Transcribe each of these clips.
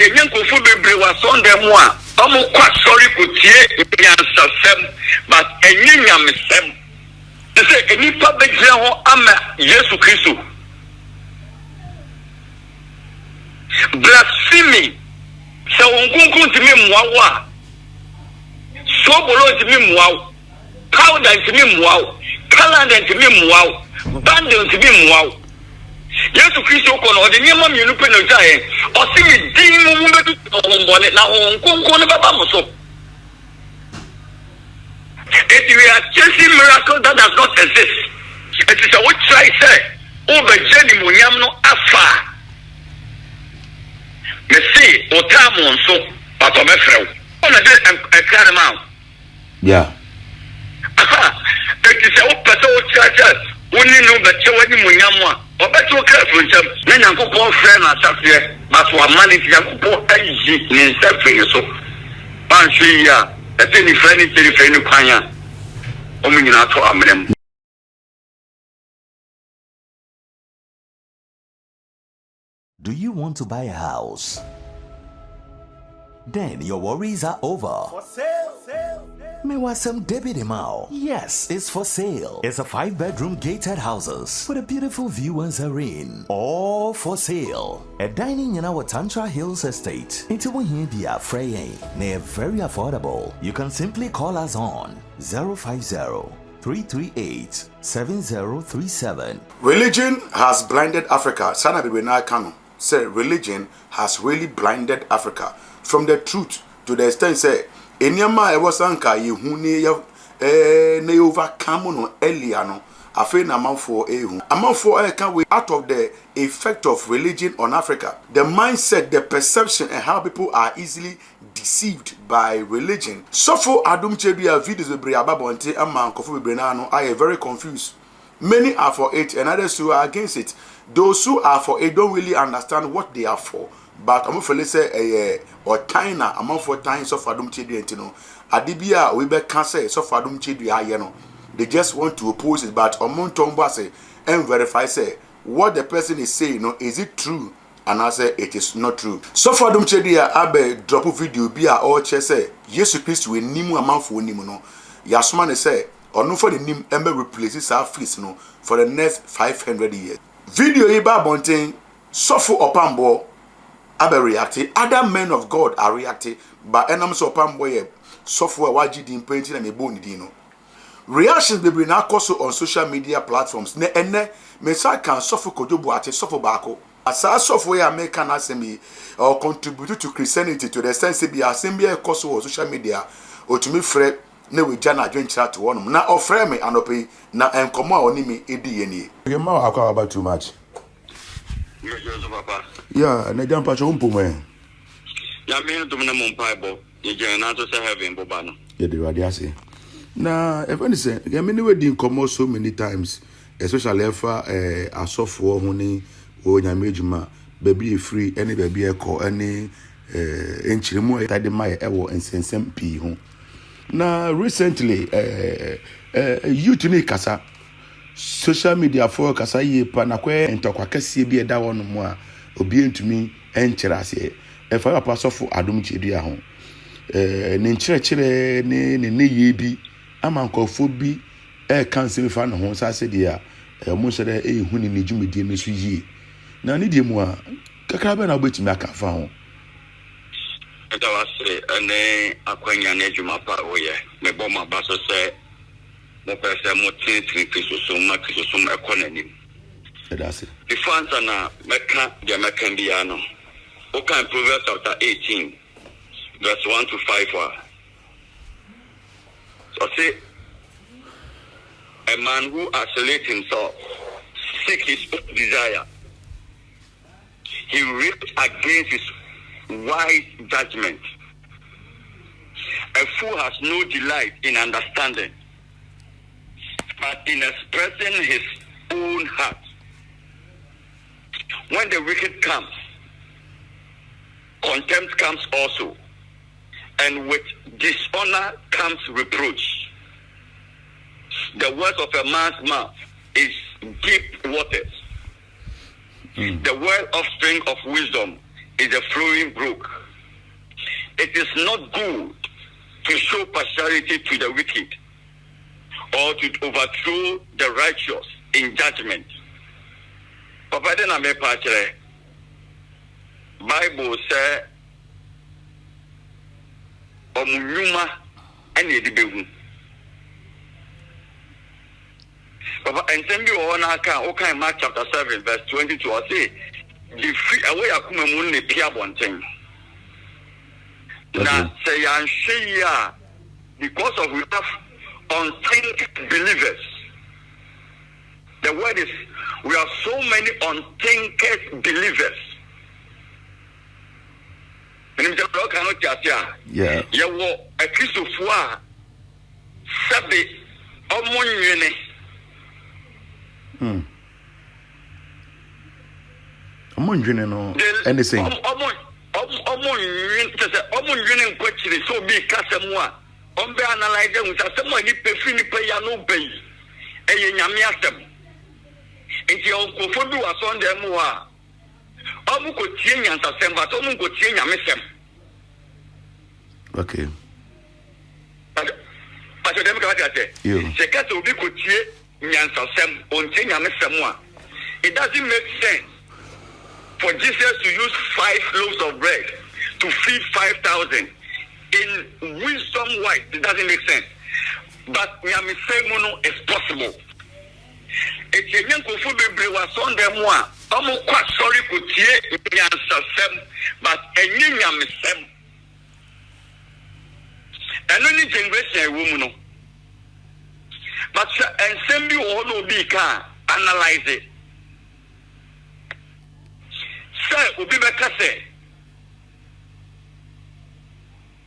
yenyan kofu bebre wa son dem a omo kwa sorry kutie nyansasem but enyanyamsem say enipa begira ho ama Yesu Kristo blasphemy so onkunkun timi muawa so bolo timi muawa powder timi muawa calendar timi muawa bundle timi muawa Yesu Kristo kono de nyema mienu pe no jae o si mi din mu betu ombone na onkunkun ne baba mo so. If we are chasing miracle that does not exist, it is a what try say over Jenny Munyam no afa. Me see otamu so but o me frɛ. On a clear man. Yeah. Aha. It is a what person what church only know that Jenny Munyam wa. O betu careful jam. Me Nyankopɔn frɛ na asafie, but wa man is Nyankopɔn ayi ne nsafie so. Ban hwe ya. Any friend is any friend of Kanya. Do you want to buy a house? Then your worries are over. For sale. Mewasem Debbie Demao. Yes, it's for sale. It's a 5-bedroom gated houses with a beautiful view and serene. All for sale. A dining in our Tantra Hills estate. Into Wahibia Freying. They're very affordable. You can simply call us on 050-338-7037. Religion has blinded Africa. Sana Bibena Kano say religion has really blinded Africa from the truth to the extent say enyama ewosanka yehune ya na overcome no earlier no afi na amanfo can we out of the effect of religion on Africa, the mindset, the perception, and how people are easily deceived by religion. So for Adum Chebia videos we bring about bonte amman kofu bebre na no are very confused. Many are for it and others who are against it. Those who are for it don't really understand what they are for. But I'm going to say or China among 4 times of Adum Chedi Entino. Adibia we be cancer so Adum Chedi ayeno. They just want to oppose it, but among Tombase and verify say what the person is saying, no, is it true? And I say it is not true. So for Adum Chedi abe drop a video be a all say Jesus Christ we nimu amount for nimu no. Yasman say or no for the nim ember replaces our fees no for the next 500 years. Video iba bonting suffer upambo abe reacting. Other men of God are reacting, but enam so upambo ye software waji di painting and me boni dino. Reactions be now also on social media platforms. Ne ene mesa can suffer kojobu ate suffer bako. Asa software American assembly or contribute to Christianity to the sense be assembly cost on social media or to me free ne we jana adventure to one na offer me anope na enkomo oni me edi yeni you ma akwa about too much yeah na jump acho umpo me ya me do na mon paibo ye jana to say heaven boba no ye de wadi ase na if any say ya me we di enkomo so many times especially if asofo ho ni o nyame ejuma baby free any baby eko any enchiremu etade mai ewo ensensem pi ho. Now recently youth ni kasa social media for kasa ye pa na kwa entokwa kase bi eda wono mu a obi entumi enkyere ase e fa papa sofo Adum Chedi ho ne nkyerɛkyerɛ ne ye bi amankofo bi kan se fa no ho sa se dia mo sere hu ni dwumedie no so yie na ne die mu a kakra be na obetumi aka fa ho. That was ane akwanya na adwuma pa oye me bo ma ba so se mo pese mo tin Kristo ekonomy that's it the fans na meka dia meka bia no o kan Proverbs chapter 18 verse 1 to 5 so say a man who isolates himself seek his own desire, he reaps against his wise judgment. A fool has no delight in understanding, but in expressing his own heart. When the wicked comes, contempt comes also, and with dishonor comes reproach. The words of a man's mouth is deep waters. The well offspring of wisdom is the flowing brook. It is not good to show partiality to the wicked or to overthrow the righteous in judgment. Papa de na me pa kire. Bible say omunyuma ene edibehu. Papa ensem bi wo na aka o kan Mark chapter 7 verse 22 I say the free away akuma mu ne pia bonten. Na say yan share because of we have unthinking believers. The word is we have so many unthinking believers. Yeah. You were a Christopher Sabi Omunye. Omunye no anything. Omunye question so be Casamua. Ombe analyze them with someone ni pefi ni pe ya no be. Eye nyame asem. Enti onkofodu asonde mu a. Omu ko tie nyansa sem but omu ko tie nyame sem. Okay. But dem ka say. Se ka to bi ko tie nyansa sem on tie nyame sem a. It doesn't make sense for Jesus to use 5 loaves of bread to feed 5,000. In wisdom wise, it doesn't make sense. But nyame sem no is possible. It's a young kufu bebre was on them one. I'm quite sorry to tie nyansa sem, but any nyame sem. And only generation a woman. But and send you all no be can analyze it. Say obi beka say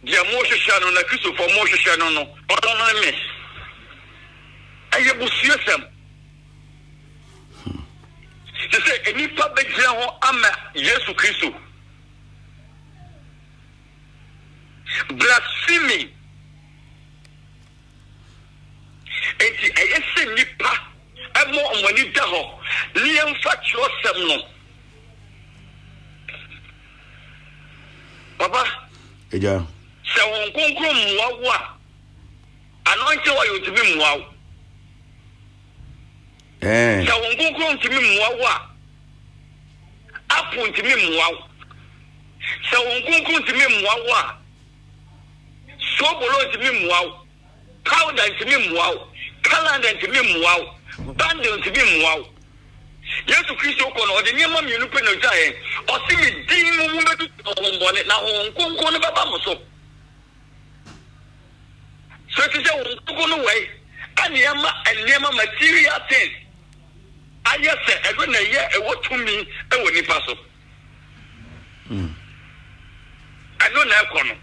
dia Moshe shano na Kristo for Moshe shano no odon me ayebusu sem. They say any public ho ama Yesu Kristo blasphemy enti ayese nipa emo omani da ho liam fa sem no. Papa Eja se won konkro muawa anonche wa yo tibi muawa se won konkro ntimi muawa apu ntimi muawa se won konkro ntimi muawa sobolo ntimi muawa powder ntimi muawa calendar ntimi muawa bundle ntimi muawa. Yesu Kristo kono ode nyema mienu pe no jae o si mi din mu betu ombone na onkonko no baba mo so ti se onkonko no we anyema material things ayese ego na ye ewo tumi ewo nipa so ano na kono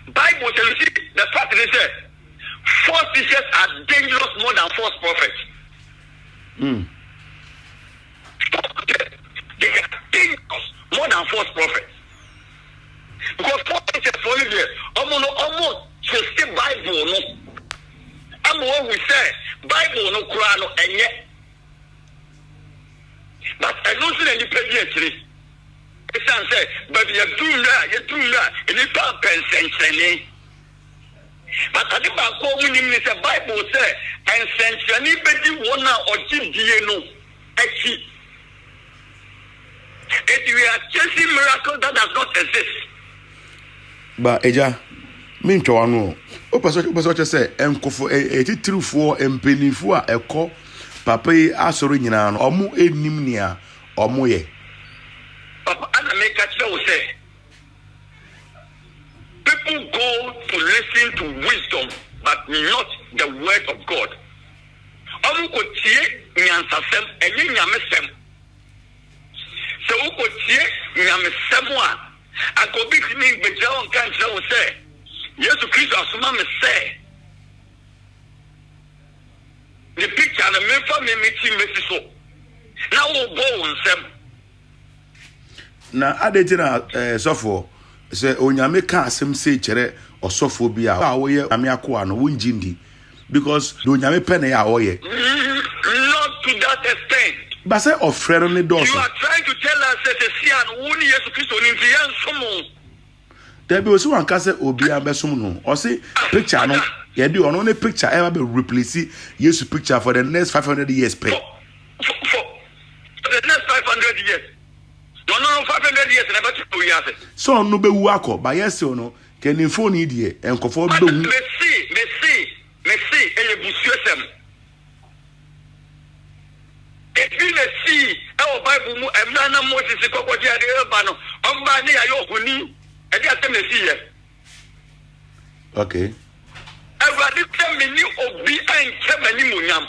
Bible tells you the fact is that false teachers are dangerous more than false prophets. They are dangerous more than false prophets. Because false teachers for you almost just the Bible no. I'm what we say Bible no Quran no enye. But I don't see any page yet. It's say but you do that and you can't pensene. But I think about when you say Bible say and sense anybody wanna or die no. If we are chasing miracle that does not exist. But Eja, me ntwa no. O person say enkofo etitirifo empenifo a ekọ papa yi asoro nyina no omo enim nia omo ye. Papa ana make it say people go to listen to wisdom but not the word of God. Omo ko tie nyansasem enye nyamesem. So who could see someone? I could be thinking, but John can't say, yes, Christ, as mama say. The picture and the member may meet him, so. Now we'll go on some. Now, I didn't suffer. Say, Onyame can't say, chere, or sophobia, away, Amiako, and Winjindi. Because Onyame penny away. Not to that extent. But say, of friendly doors. You are trying to tell says Sian, only yes, Christo, Indian Sumo. There be also one case Obia Besumuno, or say picture no, yeah, do only picture ever be replace yes picture for the next 500 years pay. For the next 500 years. No, 500 years, never to 2 years. So no be wako, but yes or no, can inform idea and conform to Messi, and you bush if you see our Bible, and Nana Moses, the Cocotia, the Urbano, on Bani, I open and just let me see. Okay. I rather tell me you obi and Kemani Munam.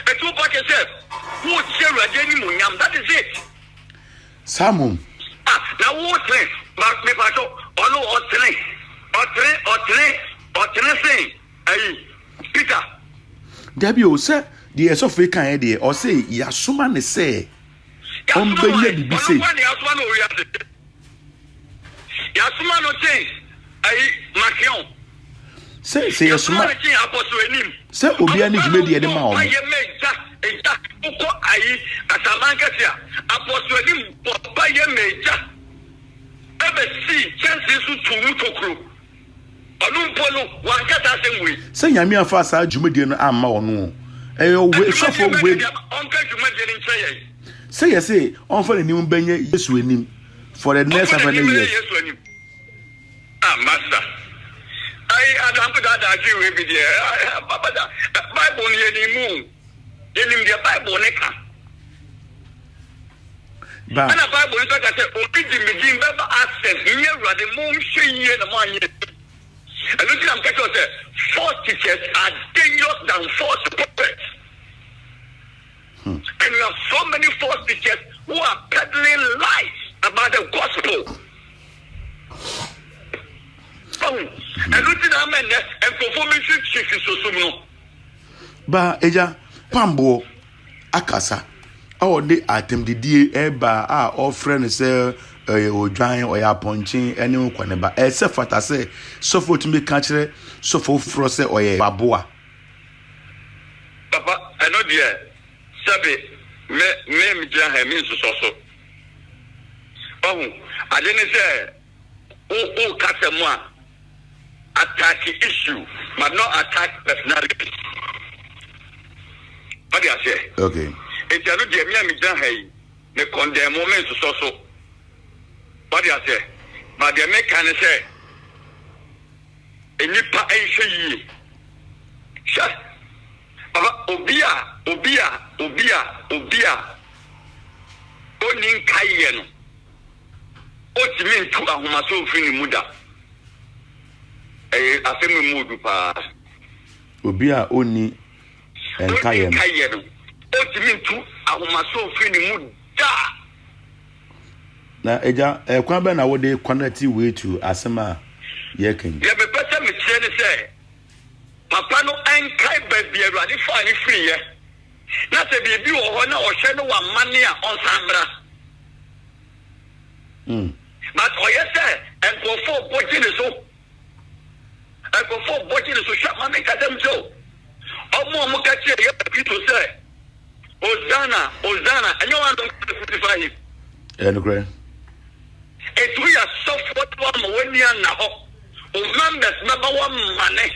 A 2 packet said, who share a Jenny Munam, that is it. Samu. Now what train? Mark me pato, or train, saying, hey, Peter. Debbie, sir. The so fake can idea or say Yasuma ne say on Benny say Yasuma no change I Makion say Yasuma apostle say Obiani Jumedi Edema I Asamankasia apostle Papa Major ever see chances to Mutokru Alumpolo one cat as same way say Yamia Fasa Jumedi no amma onu we suffer we say yes say on for the new benye Yesu enim for the next 7 years master I don't put that agree with you papa Bible ni enimu enim the Bible neka ba na Bible is like I say obi di begin be access ni Awurade mo hwe na mo anye and look I'm catch say false teachers are dangerous than false prophets. And we have so many false teachers who are peddling lies about the gospel. And look at them and performing chief so. Ba eja pambo akasa our de atem de die eba a offering say odwan oya ponchin ene nkwane ba ese fata say sofo tumi ka kire sofo fro say oye baboa papa I know there sabe me mja ha mi so I didn't say oh kasemu a attack issue but not attack personality. What do I say? Okay. It's a little me mja ha me condemn moment so. What do I say? But the American say, "And you pay ye." Shut. Obia. Onin kayen. Otimin tu ahumaso fini muda. Afemi mudu pa. Obia oni kayen. Otimin tu ahumaso fini muda. Na eja kwan be na wo de connect way to asema yekin ya me pese me tie ne say papa no enkai ba bi Awurade fa ni free ye na se bi bi wo ho na o hwe no wa mane a on samra but o ye say enkofo bochi ne so sha mame ka dem so omo ka tie ye Peter say Hosanna and you want to 55 okay. It we are soft one when you are now. Members number one money.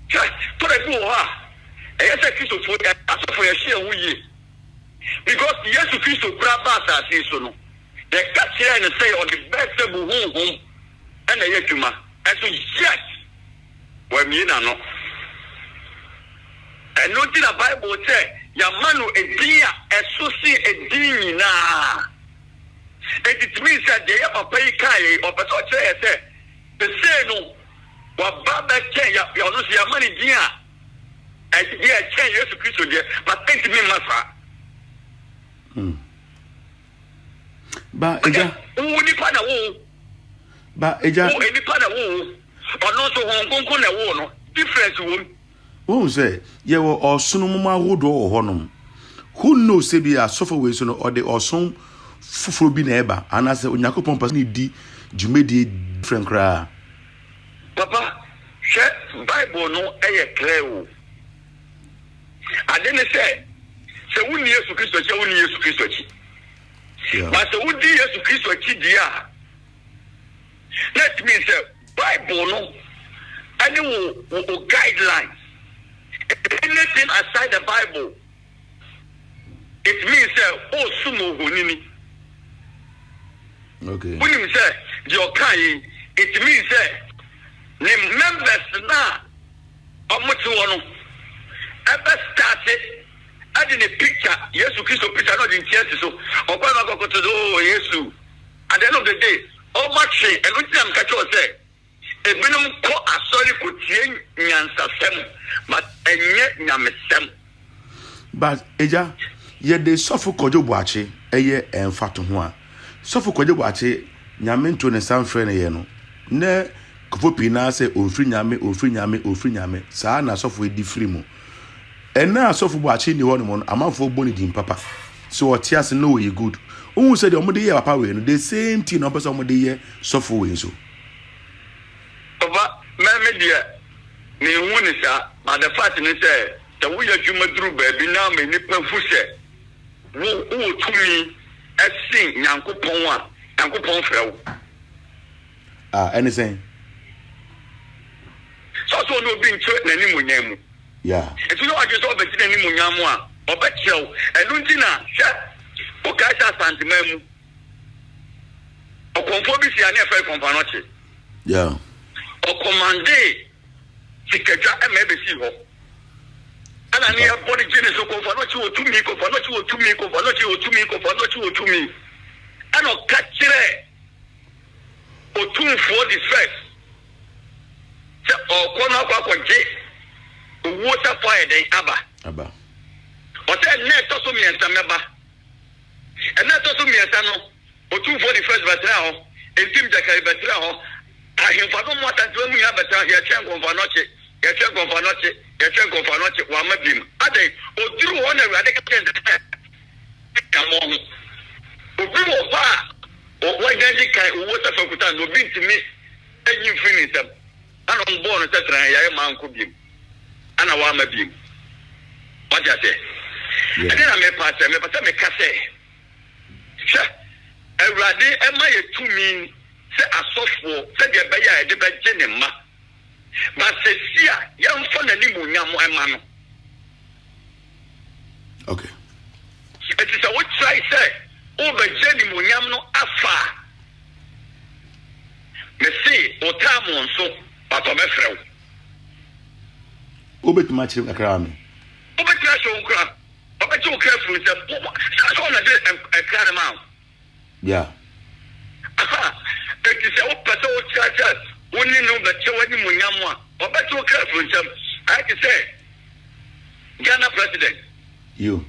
For a good yes, a piece of food for a share we because yes, a piece of grab us as is so. They cut here and say on the best of home and a yetuma. And so, yes, when you know. And nothing the Bible say, Yamanu a dear, a susi a dina. It means that they have a pay kai or but say, the say no, what Baba say, you lose your money, dear. And dear, 10 years to Christo, but thank me, Massa. Ba eja, ni pana wo. Ba eja, ni pana wo. Or not so Hong Kong na wo no. Difference wo. Who say, ye were or sunuma wood or honum. Who knows, say be a sofa way so or the or some fufu bi neba, and as a Yakupon person di Jumedi different cry. Papa, share Bible no clear. I didn't say, sɛ wonni Yesu Kristo akyi wonni Yesu Kristo akyi but sɛ wodi Yesu Kristo akyi dia that means Bible no any guidelines anything aside the Bible it means oh sumo honini okay when you say your kind it means the members na omuti wono ever started adding a picture Yesu Christo picture not in church so okwa go to do Yesu at the end of the day all much and what am catch you say ebinom ko asori ko tie nyansasem but enye nyamesem but eja ye de sofo kojo boache eye emfato ho a sofo kojo boache nyame nto ne sanfre ne ye no ne kofo pina se ofri nyame saa na sofo edi free mu ena sofo boache ni wono mo amanfo boni din papa so otias no we good who said the omode ye papa we no the same thing no person omode ye sofo we so papa me dia me hu ni sa but the fact ni say the we adwuma duru ba bi na me ni pafu se wo tumi asin nyankopon a nyankopon frɛ wo anything so no bi nche na ni munyamu yeah etu no age so be ti na ni munyamu a obekyerɛw enu nti na hwɛ o ka sha santimamu okonfo bi si ane fa konfa no che yeah o commande sikadwa ema be si ho ana ni body gene so konfa no che otumi konfa no che otumi konfa no che otumi konfa no che otumi ana ka kyerɛ otumfo the first se okono akwaje water fire den aba o se net to so mienta meba net to so mienta no otumfo the first batra ho entim jakari batra ho ahemfa no mo atanto mu ya batra ya twen konfa no che wa mabim ade oduru ho na awade ka tende ka mo obi wo ba o wajeji kai water fakuta no bintimi enyi finisem ana mbo no tetra ya ma nko bim ana wa mabim waja se ade na me pa me ka se sha awurade ema ye tumi se asofo se de be ya de be je ne ma ma se sia ya mfo na limu nyamo ema no okay it is a what try say o be je ni mu nyam no afa me see o ta mo nso pa to me frɛ wo obetuma chire akra me obetuma show nkra obetuma careful say so na de akra ma yeah it is a person who charges only know that you want mu nyam a obetuma careful say I can say Ghana president you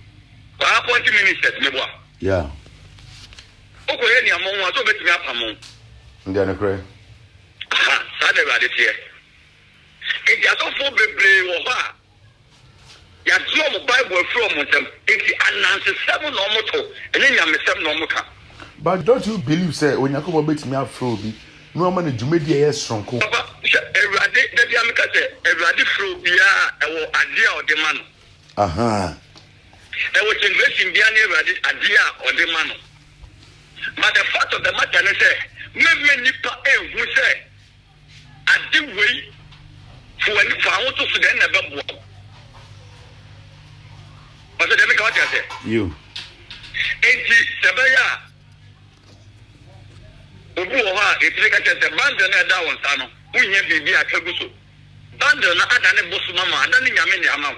appoint ministers me boa yeah okoye ni amon wa so betumi apamo ndane kre sa de rade tie e ja so fo bebre wo ha ya draw mo Bible from them it announce 7 no moto ene nyame 7 no moka but don't you believe say onyakobo betimi afro bi no ma na dwumedi e sonko papa erade da bia meka say erade fro bia e wo ade a ode ma no aha e wo generation bia na erade ade a ode ma no but the fact of the matter is say me nipa ehun say ade wei for any for want to see na be bo but the make what you say you enti sebaya obu wo ha etire ka tete band na da won sa no unye bibi akagu so band na ada ne bosu mama ada ne nyame ne ama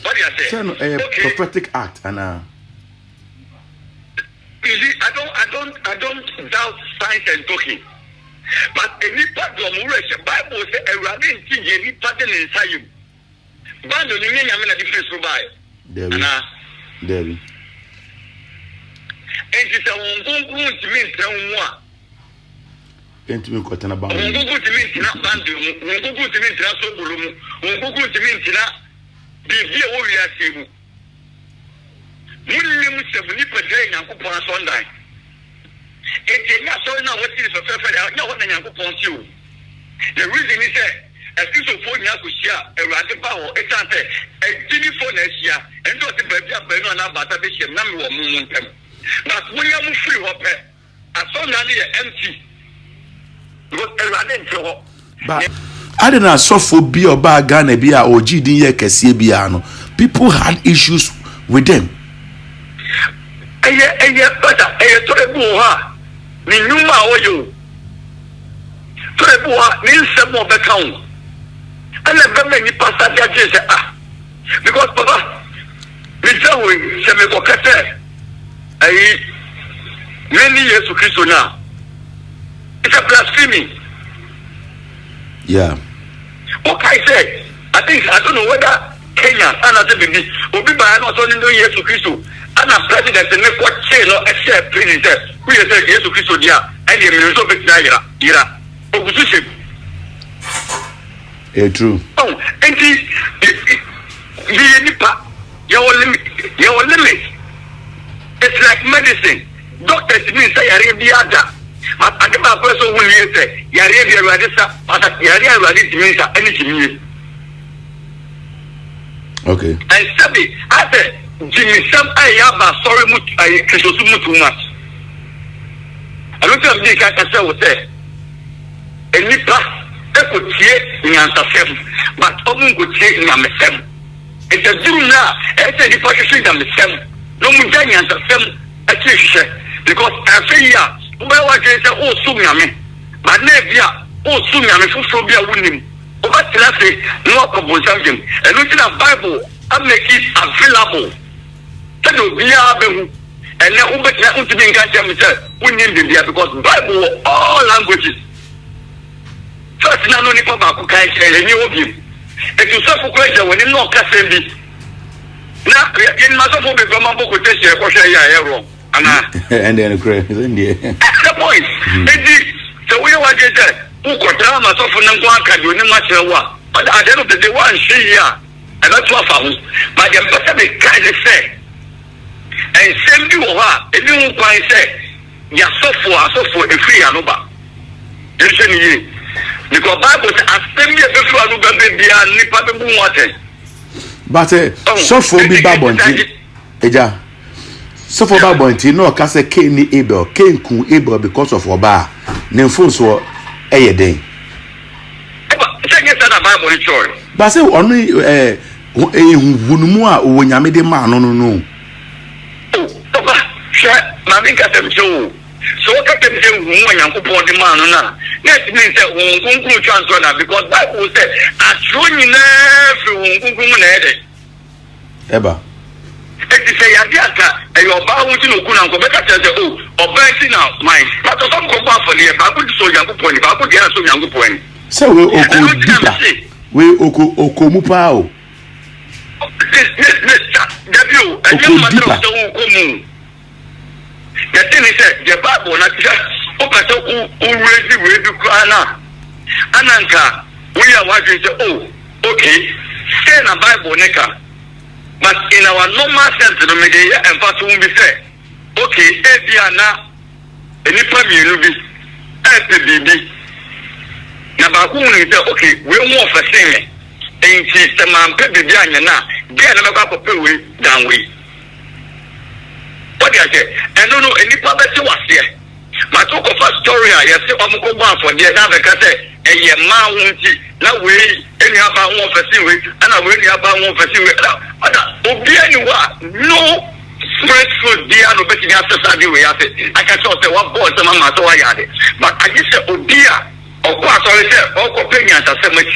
what you say so a prophetic act and I don't doubt science and talking. But any part of the Bible says a rabbin king any pattern inside you. Band on the name of the difference to buy. There. And it's a won't mean one. Intimate cotton about won't go to mean not band, won't go to mean not so blue, won't go to mean not be all we are saying. William Nipa and Coupon Sunday. It is not so now what is a fair, no one and Coupon you. The reason is that Akisofo nya kosia Ewurade ba ho etante ejinifo na asia endo se baabi abenu na abata be hiem na me wo mu ntem but munya mu free ho pe aso na ne empty because Ewurade nte ho but I didn't suffer be or bag Ghana be a OG din ye kese biano. People had issues with them. But Torebu ha ni nyuma oyo Torebu ha ni nsemo be kan and the many pastor just say because papa me say we se me ko kete many years to Christ now it's a blasphemy. Yeah. Okay, say I don't know whether Kenya and other baby will be by not only no years to Christ and a president and make what say no except president we say years to Christ dia and the minister of ira opposition. True. Oh, and the nipa your limit. It's like medicine. Doctors mean say Arabia. But I give a person who you say Arabia Radisa, but Arabia Radis means anything. Okay. And Sabi, I said, Jimmy Sam, I have a sorry much. I Kisosumu too much. I don't think I can say, a nipa. Could see in answer seven, but often could say in number seven. It's a dream now, it's a departure number seven. No more than answer seven, because I say, yeah, where was it? Oh, Sumyame, but Nevia, oh, Sumyame, for Phobia winning. Over Tilasi, no composition, and looking at Bible, I make it available. That will be our and now Uber to be in Gansha, we need the because Bible, all languages. First, no nipa baako kan kyerɛ ni obi. Etu sɔfo kwɛgya wɔ ni no kasa bi. Na yɛn ma sɔfo be bɛma bɔ kote hyɛ kɔhwɛ yɛ ayɛrɔ. Ana. And then cray, isn't it? The point. Edi sɛ woyɛ wagye sɛ wokɔtara ma sɔfo ne nko aka de oni ma kyerɛ wo a. But at the end of the day one hwɛ yi a ɛbɛto afa ho. But yɛn pɛ sɛ be kan ne sɛ nsɛm bi wɔ hɔ a ebi ho kwan sɛ yɛasɔfo efiri ano ba. Yɛhwɛ ne yie. Because Bible says, "I send me a before you baby and nipa be water." But so for be babonti, eja. So for babonti no ka say Cain ni Abel, Cain ku Abel because of oba. Ne phone so eye den. Say get that Bible in church. But say onu hunumu a wo nyame de ma no. Oh, papa, sha ma bin ka tem so. So what can you say when Yankupon the man na? Let me say Unkunku transfer na because Bible said atroni na fi Unkunku na ede. Eba. Eti say yadiaka e yo ba hu ti no ku na nko beka say oh obanti na mine. But some ko ba for le ba ku di so Yankupon ni ba ku di na so Yankupon ni. Say we okudita. We okomupa o. Debut e no matter of the okomu. The thing is that the Bible not just already ready to cry. Ananka, we are watching say, oh, okay, say in the Bible, Neka. But in our normal sense, the media and fact will be said, okay, Ediana, any family will be FBB. Nabaku say, okay, we want for singing. And she's the man, Pepe Diana, get another pay down way. What do I say? And no, any public was here. My talk of a story, I say, I'm going to go for the other case, and your man won't see. Now, we any about one facility, and I really about one facility. No fresh food, dear, no better after Sunday. I can say, what boy, some of my so I had it. But I just said, oh, dear, or what I said, or opinions are so much.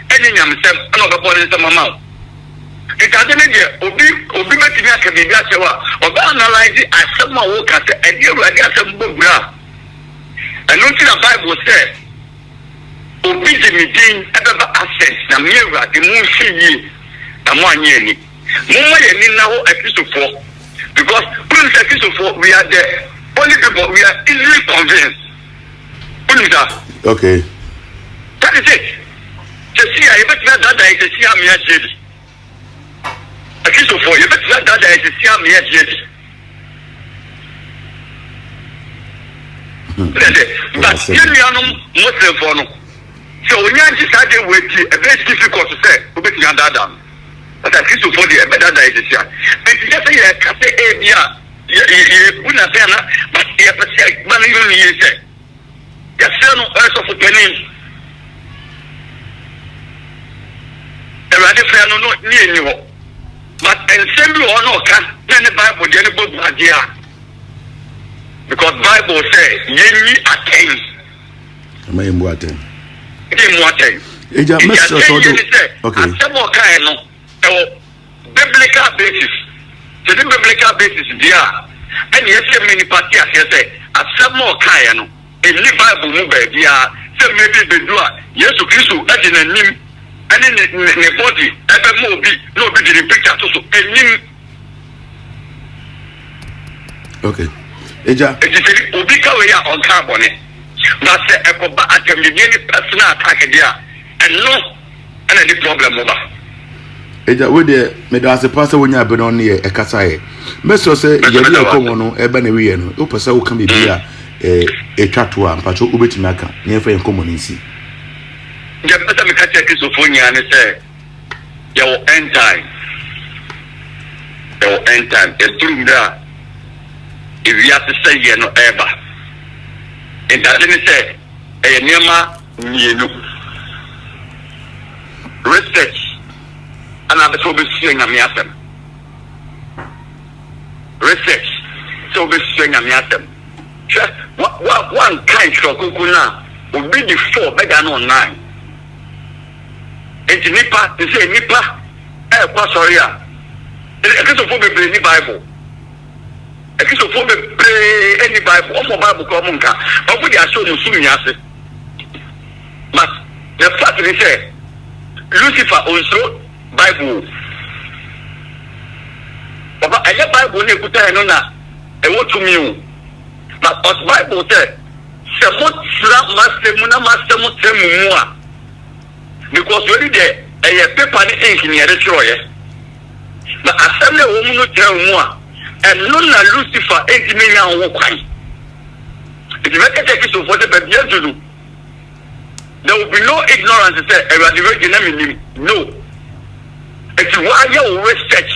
Any yourself, another boy in some amount. Obi metimi aka bibi asewa oba analyze asema wo ka se edi awurade asem bobra eno ti na Bible say obi jimidin ebeba access na me awurade mu hyi na mo anye ani mo ma ye ni na ho episofo because prince episofo we are the only people we are easily convinced. Okay, that is it. To see I bet that is see am here jedi Christopher, you better that I see am here jedi. But you know Muslim for no. So when you just had wait, a very difficult to say, who bet you under them. But at least for the better than this year. And just say, I can say, yeah, you wouldn't say, but you have to say, man, you say, yes, no, earth of the name. The radical no near you. But and send you or no can then the Bible get book idea. Because Bible says ye attain. Am I in what then? Eja mess okay. Some more kind no biblical basis. So the biblical basis there. And yes, many parties say at some more kind no. In the Bible mu baby say maybe be do Jesus Christ agina nim. And in the body, ever more be nobody in the picture to so okay. Eja. It is Ubika we are on carbon. That's a coba at the beginning personal attack there. And no any problem over. Eja, we there, me da se pastor when you been on here, a kasaye. Meso say, you be a common no, eba ne we no. Upasa wo kan bibia a chatwa, mpacho ubetimaka, near for your community. The better me catch a Christophonia and say, your end time. Your end time. A true there. If you have to say, you know, ever. It doesn't say, a nema, you know. Research. And I'm so busy saying, I'm yasem. Research. So busy saying, I'm yasem. One kind of kukuna will be the 4 better than 9. It's nipa, they say nipa, sorry, a Christopher any Bible. A Christopher any Bible, or Bible common car, but we are showing soon, yes. But the fact they say, Lucifer also Bible. But I get Bible, they put a nona, a what to me. But us Bible said, Samot Slam Master Muna Master Mutemua. Because really there, a paper ink in the destroyer. But assembly woman no tell more, and none Lucifer 8 million walk. If you make a take of what the year to do, there will be no ignorance to say, no. It's why you research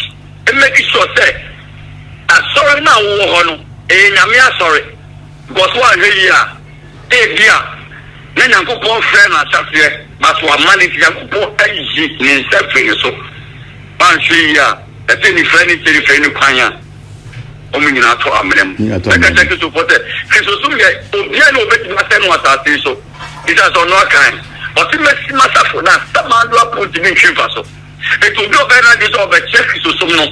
and make it sure say, I'm sorry now, I'm sorry. Because one here, then I'm going to friend myself here, but for money, I'm going to in self so. One see ya, a penny friend is a friend of Kanya. Only not to them. I can take you to put it. Christopher, you know, bet you must what I say so. It has on no kind. But it makes myself for that. Some man do put in Chiva so. It will go better this over check to some no.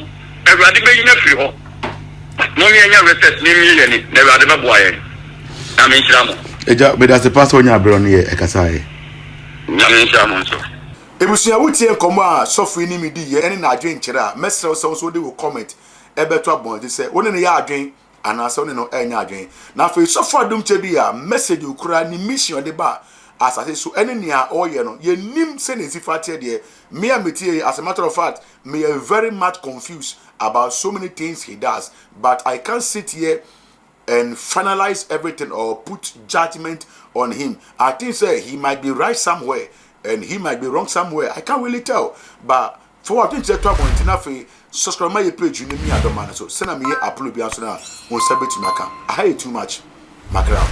Everybody may in a free home. Money and your recess, name never had a boy. I mean, Eja, but as the pastor when you are on here, Ekasai. Ebusia wuti enkomo a sofri ni midi ye ene na adwen kire mesrew so de wo comment ebeto abon de se woni ne ya adwen anase woni no enya adwen na fe sofo adum chebi a message ukura ni mission de ba asase so ene nia oye no ye nim se ne sifate de me ameti as a matter of fact me are very much confused about so many things he does, but I can't sit here and finalize everything or put judgment on him. I think say he might be right somewhere and he might be wrong somewhere. I can't really tell. But for what things that happen, subscribe my page. You need me at the man. So send me a upload. Be answer now. On submit to my account. I hate too much. My crowd.